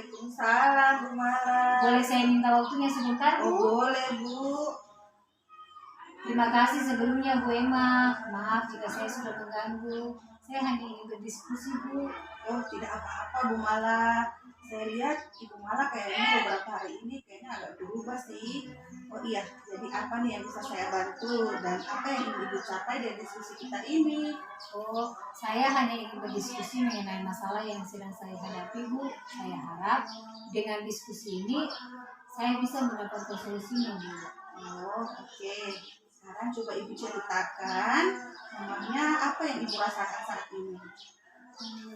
Waalaikumsalam, Bu Mala. Boleh saya minta waktunya sebentar, Bu? Boleh, Bu. Terima kasih sebelumnya, Bu Emma. Maaf jika saya sudah mengganggu. Saya hanya ingin berdiskusi, Bu. Oh, tidak apa-apa, Bu Mala. Saya lihat Ibu Mala kayaknya beberapa hari ini kayaknya agak berubah sih. Oh iya, jadi apa nih yang bisa saya bantu dan apa yang ingin Ibu capai dari diskusi kita ini? Oh, saya hanya ingin berdiskusi mengenai masalah yang sedang saya hadapi, Bu. Saya harap dengan diskusi ini saya bisa mendapatkan solusinya, Bu. Oh, oke. Sekarang coba Ibu ceritakan, memangnya apa yang Ibu rasakan saat ini?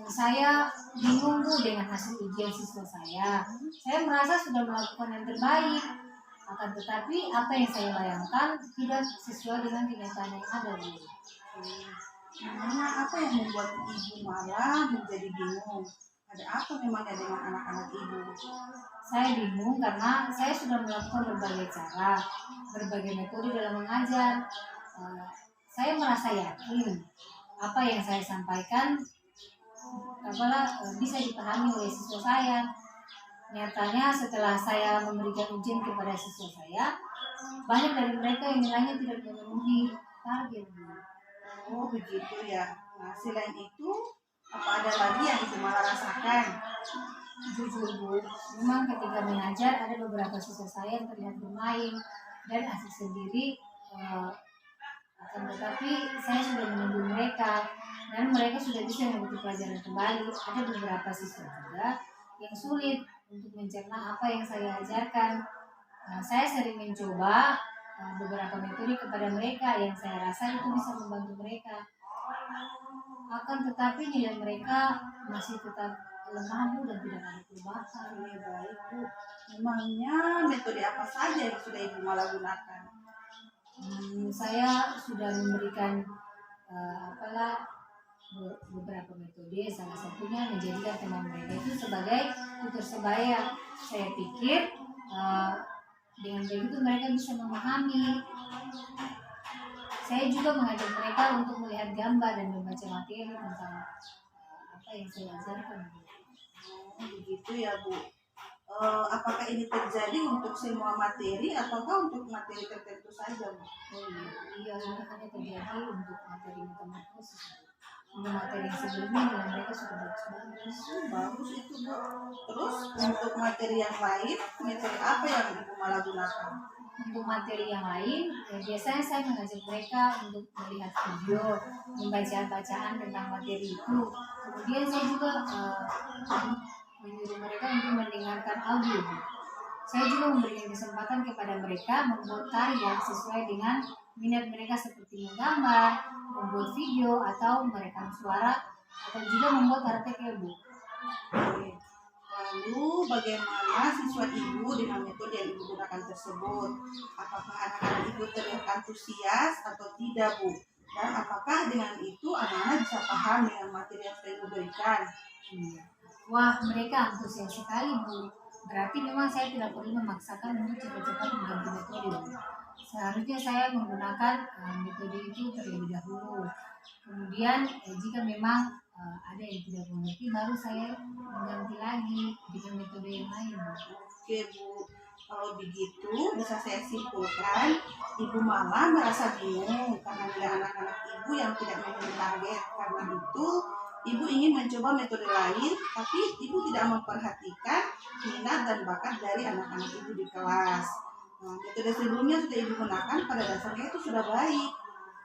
Saya bingung, Bu, dengan hasil ujian siswa saya. Saya merasa sudah melakukan yang terbaik. Akan tetapi apa yang saya bayangkan tidak sesuai dengan kenyataan yang ada, Bu. Memangnya apa yang membuat Ibu Mala menjadi bingung? Ada apa memangnya dengan anak-anak Ibu? Saya bingung karena saya sudah melakukan berbagai cara, berbagai metode dalam mengajar. Saya merasa yakin apa yang saya sampaikan bisa dipahami oleh siswa saya. Nyatanya setelah saya memberikan ujian kepada siswa saya, banyak dari mereka yang nilainya tidak memenuhi target. Oh, begitu ya. Nah, selain itu, apa ada lagi yang Ibu Mala rasakan? Jujur, Bu, memang ketika mengajar ada beberapa siswa saya yang terlihat bermain dan asik sendiri. Akan tetapi saya sudah menunggu mereka dan mereka sudah bisa mengikuti pelajaran kembali. Ada beberapa siswa juga yang sulit untuk mencerna apa yang saya ajarkan. Saya sering mencoba beberapa metode kepada mereka yang saya rasa itu bisa membantu mereka. Akan tetapi nilai mereka masih tetap lemah, Bu, dan tidak ada perubahan. Ya, baik, Bu. Memangnya metode apa saja yang sudah Ibu Mala gunakan? Saya sudah memberikan beberapa metode, salah satunya menjadikan teman mereka itu sebagai tutor sebaya. Saya pikir dengan begitu mereka bisa memahami. Saya juga mengajak mereka untuk melihat gambar dan membaca materi tentang apa yang saya ajarkan. Begitu ya, Bu. Apakah ini terjadi untuk semua materi ataukah untuk materi tertentu saja, Bu? Iya, ini hanya terjadi untuk materi matematika. Untuk materi sebelumnya dengan mereka sudah bagus. Bagus itu, Bu. Terus untuk materi yang lain, metode apa yang Ibu Mala gunakan? Untuk materi yang lain, biasanya saya mengajak mereka untuk melihat video, membaca bacaan tentang materi itu. Kemudian saya juga menyuruh mereka untuk mendengarkan audio. Saya juga memberikan kesempatan kepada mereka membuat karya sesuai dengan minat mereka seperti menggambar, membuat video, atau merekam suara, atau juga membuat artikel, Bu. Lalu bagaimana siswa Ibu dengan metode yang Ibu gunakan tersebut? Apakah anak-anak Ibu terlihat antusias atau tidak, Bu? Dan apakah dengan itu anak-anak bisa paham dengan materi yang sudah Ibu berikan? Wah, mereka antusias sekali, Bu. Berarti memang saya tidak perlu memaksakan untuk cepat-cepat mengganti metode. Seharusnya saya menggunakan metode itu terlebih dahulu. Kemudian jika memang ada yang tidak mengerti, baru saya mengganti lagi dengan metode yang lain. Oke, Bu. Kalau begitu bisa saya simpulkan, Ibu Mala merasa bingung karena nilai anak-anak Ibu yang tidak memenuhi target. Karena itu Ibu ingin mencoba metode lain, tapi Ibu tidak memperhatikan minat dan bakat dari anak-anak Ibu di kelas. Nah, metode sebelumnya sudah Ibu gunakan, pada dasarnya itu sudah baik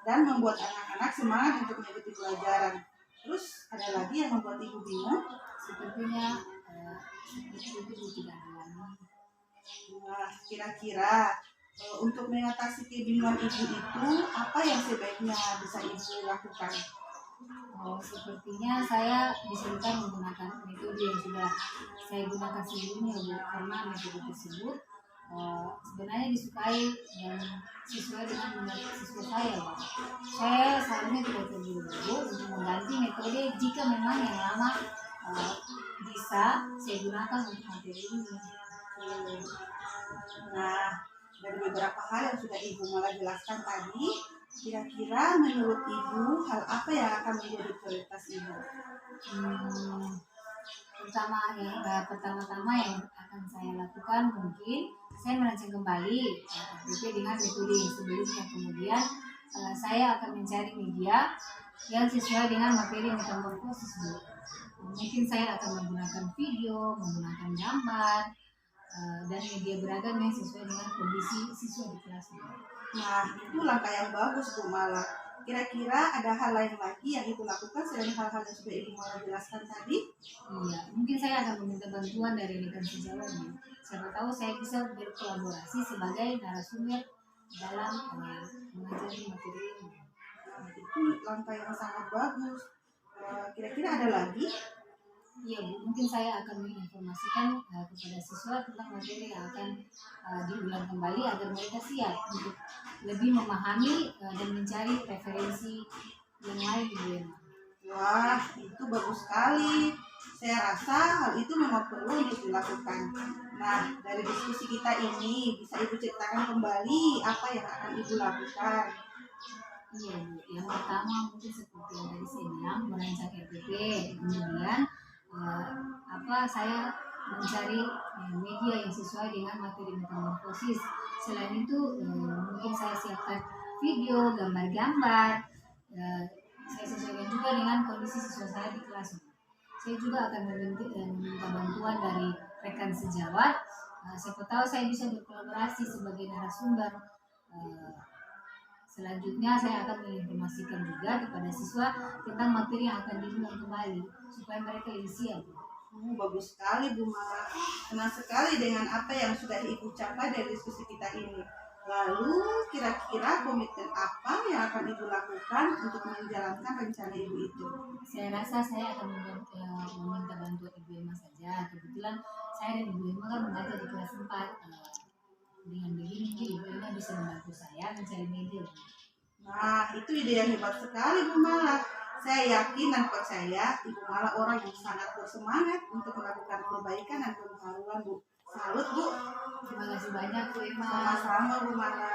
dan membuat anak-anak semangat untuk mengikuti pelajaran. Terus ada lagi yang membuat Ibu bingung? Sepertinya seperti itu tidak alami. Nah, kira-kira untuk mengatasi kebingungan Ibu itu, apa yang sebaiknya bisa Ibu lakukan? Sepertinya saya disuruhkan menggunakan metode yang sudah saya gunakan sebelumnya, Bu, karena metode tersebut sebenarnya disukai dan sesuai dengan minat siswa saya, Bu. Saya seharusnya tidak terburu-buru untuk mengganti metode jika memang yang lama bisa saya gunakan untuk materi ini. Nah, dari beberapa hal yang sudah Ibu Mala jelaskan tadi, kira-kira menurut Ibu hal apa yang akan menjadi prioritas Ibu? Pertama-tama yang akan saya lakukan mungkin saya merancang kembali RTP dengan metode yang sebelumnya. Kemudian saya akan mencari media yang sesuai dengan materi metamorfosis Bu. Mungkin saya akan menggunakan video, menggunakan gambar, dan media beragam yang sesuai dengan kondisi siswa di kelas. Nah, itu langkah yang bagus Bu Mala. Kira-kira ada hal lain lagi yang Ibu lakukan selain hal-hal yang sudah Ibu Mala jelaskan tadi? Iya, mungkin saya akan meminta bantuan dari rekan sejawatnya. Siapa tahu saya bisa berkolaborasi sebagai narasumber dalam mengajari materi ini. Nah, itu langkah yang sangat bagus. Kira-kira ada lagi? Iya Bu, mungkin saya akan menginformasikan kepada siswa tentang materi yang akan diulang kembali agar mereka siap untuk lebih memahami dan mencari referensi yang lain di UMA. Wah, itu bagus sekali. Saya rasa hal itu memang perlu untuk dilakukan. Nah, dari diskusi kita ini, bisa Ibu ceritakan kembali apa yang akan Ibu lakukan? Iya Bu, yang pertama mungkin seperti yang tadi saya bilang, merancang RPP, kemudian saya mencari media yang sesuai dengan materi metamorfosis. Selain itu mungkin saya siapkan video, gambar-gambar. Saya sesuaikan juga dengan kondisi siswa saya di kelas. Saya juga akan meminta bantuan dari rekan sejawat. Siapa tahu saya bisa berkolaborasi sebagai narasumber. Selanjutnya saya akan menginformasikan juga kepada siswa tentang materi yang akan diulang kembali supaya mereka lebih siap. Bagus sekali Bu Mala. Senang sekali dengan apa yang sudah Ibu capai dari diskusi kita ini. Lalu kira-kira komitmen apa yang akan Ibu lakukan untuk menjalankan rencana Ibu itu? Saya rasa saya akan meminta bantuan Ibu Emma saja. Kebetulan saya dan Ibu Emma kan mengajar di kelas 4. Dengan begini mungkin Ibu Emma bisa membantu saya mencari media. Nah, itu ide yang hebat sekali Bu Mala. Saya yakin dan percaya Ibu Mala orang yang sangat bersemangat untuk melakukan perbaikan dan pembaruan Bu. Salut Bu. Terima kasih banyak Bu Emma. Sama-sama Bu Mala.